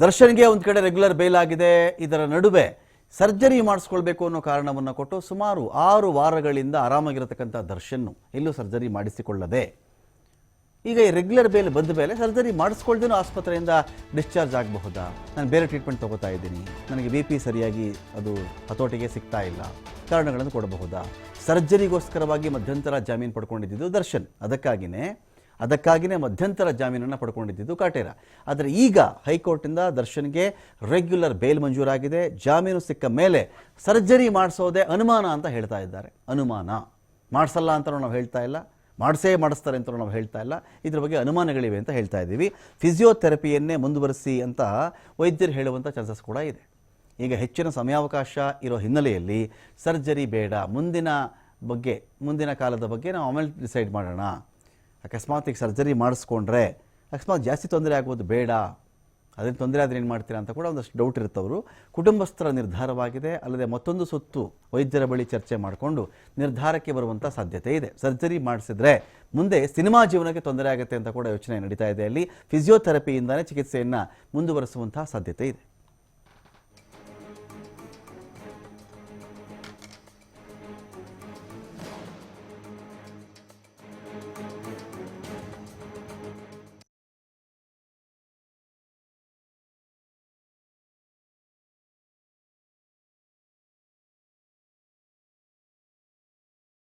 ದರ್ಶನ್ಗೆ ಒಂದು ಕಡೆ ರೆಗ್ಯುಲರ್ ಬೇಲ್ ಆಗಿದೆ. ಇದರ ನಡುವೆ ಸರ್ಜರಿ ಮಾಡಿಸ್ಕೊಳ್ಬೇಕು ಅನ್ನೋ ಕಾರಣವನ್ನು ಕೊಟ್ಟು ಸುಮಾರು 6 ವಾರಗಳಿಂದ ಆರಾಮಾಗಿರತಕ್ಕಂಥ ದರ್ಶನ್ ಎಲ್ಲೂ ಸರ್ಜರಿ ಮಾಡಿಸಿಕೊಳ್ಳದೆ ಈಗ ಈ ರೆಗ್ಯುಲರ್ ಬೇಲ್ ಬಂದ ಮೇಲೆ ಸರ್ಜರಿ ಮಾಡಿಸ್ಕೊಳ್ದೇನೋ ಆಸ್ಪತ್ರೆಯಿಂದ ಡಿಸ್ಚಾರ್ಜ್ ಆಗಬಹುದಾ, ನಾನು ಬೇರೆ ಟ್ರೀಟ್ಮೆಂಟ್ ತಗೋತಾ ಇದ್ದೀನಿ, ನನಗೆ ಬಿ ಪಿ ಸರಿಯಾಗಿ ಅದು ಹತೋಟಿಗೆ ಸಿಗ್ತಾ ಇಲ್ಲ, ಕಾರಣಗಳನ್ನು ಕೊಡಬಹುದಾ, ಸರ್ಜರಿಗೋಸ್ಕರವಾಗಿ ಮಧ್ಯಂತರ ಜಾಮೀನು ಪಡ್ಕೊಂಡಿದ್ದು ದರ್ಶನ್, ಅದಕ್ಕಾಗಿಯೇ ಮಧ್ಯಂತರ ಜಾಮೀನನ್ನು ಪಡ್ಕೊಂಡಿದ್ದು ಕಾಟೇರ. ಆದರೆ ಈಗ ಹೈಕೋರ್ಟಿಂದ ದರ್ಶನ್ಗೆ ರೆಗ್ಯುಲರ್ ಬೇಲ್ ಮಂಜೂರಾಗಿದೆ. ಜಾಮೀನು ಸಿಕ್ಕ ಮೇಲೆ ಸರ್ಜರಿ ಮಾಡಿಸೋದೇ ಅನುಮಾನ ಅಂತ ಹೇಳ್ತಾ ಇದ್ದಾರೆ. ಅನುಮಾನ, ಮಾಡಿಸಲ್ಲ ಅಂತ ನಾವು ಹೇಳ್ತಾ ಇಲ್ಲ, ಮಾಡಿಸ್ತಾರೆ ಅಂತ ನಾವು ಹೇಳ್ತಾ ಇಲ್ಲ, ಇದ್ರ ಬಗ್ಗೆ ಅನುಮಾನಗಳಿವೆ ಅಂತ ಹೇಳ್ತಾ ಇದ್ದೀವಿ. ಫಿಸಿಯೋಥೆರಪಿಯನ್ನೇ ಮುಂದುವರಿಸಿ ಅಂತ ವೈದ್ಯರು ಹೇಳುವಂಥ ಚಾನ್ಸಸ್ ಕೂಡ ಇದೆ. ಈಗ ಹೆಚ್ಚಿನ ಸಮಯಾವಕಾಶ ಇರೋ ಹಿನ್ನೆಲೆಯಲ್ಲಿ ಸರ್ಜರಿ ಬೇಡ, ಮುಂದಿನ ಕಾಲದ ಬಗ್ಗೆ ನಾವು ಆಮೇಲೆ ಡಿಸೈಡ್ ಮಾಡೋಣ, ಅಕಸ್ಮಾತ್ ಈಗ ಸರ್ಜರಿ ಮಾಡಿಸ್ಕೊಂಡ್ರೆ ಅಕಸ್ಮಾತ್ ಜಾಸ್ತಿ ತೊಂದರೆ ಆಗೋದು ಬೇಡ, ಅದೇನು ತೊಂದರೆ ಆದರೆ ಏನು ಮಾಡ್ತೀರಾ ಅಂತ ಕೂಡ ಒಂದಷ್ಟು ಡೌಟ್ ಇರುತ್ತವರು. ಕುಟುಂಬಸ್ಥರ ನಿರ್ಧಾರವಾಗಿದೆ. ಅಲ್ಲದೆ ಮತ್ತೊಂದು ಸುತ್ತು ವೈದ್ಯರ ಬಳಿ ಚರ್ಚೆ ಮಾಡಿಕೊಂಡು ನಿರ್ಧಾರಕ್ಕೆ ಬರುವಂಥ ಸಾಧ್ಯತೆ ಇದೆ. ಸರ್ಜರಿ ಮಾಡಿಸಿದ್ರೆ ಮುಂದೆ ಸಿನಿಮಾ ಜೀವನಕ್ಕೆ ತೊಂದರೆ ಆಗುತ್ತೆ ಅಂತ ಕೂಡ ಯೋಚನೆ ನಡೀತಾ ಇದೆ. ಅಲ್ಲಿ ಫಿಸಿಯೋಥೆರಪಿಯಿಂದಲೇ ಚಿಕಿತ್ಸೆಯನ್ನು ಮುಂದುವರಿಸುವಂಥ ಸಾಧ್ಯತೆ ಇದೆ.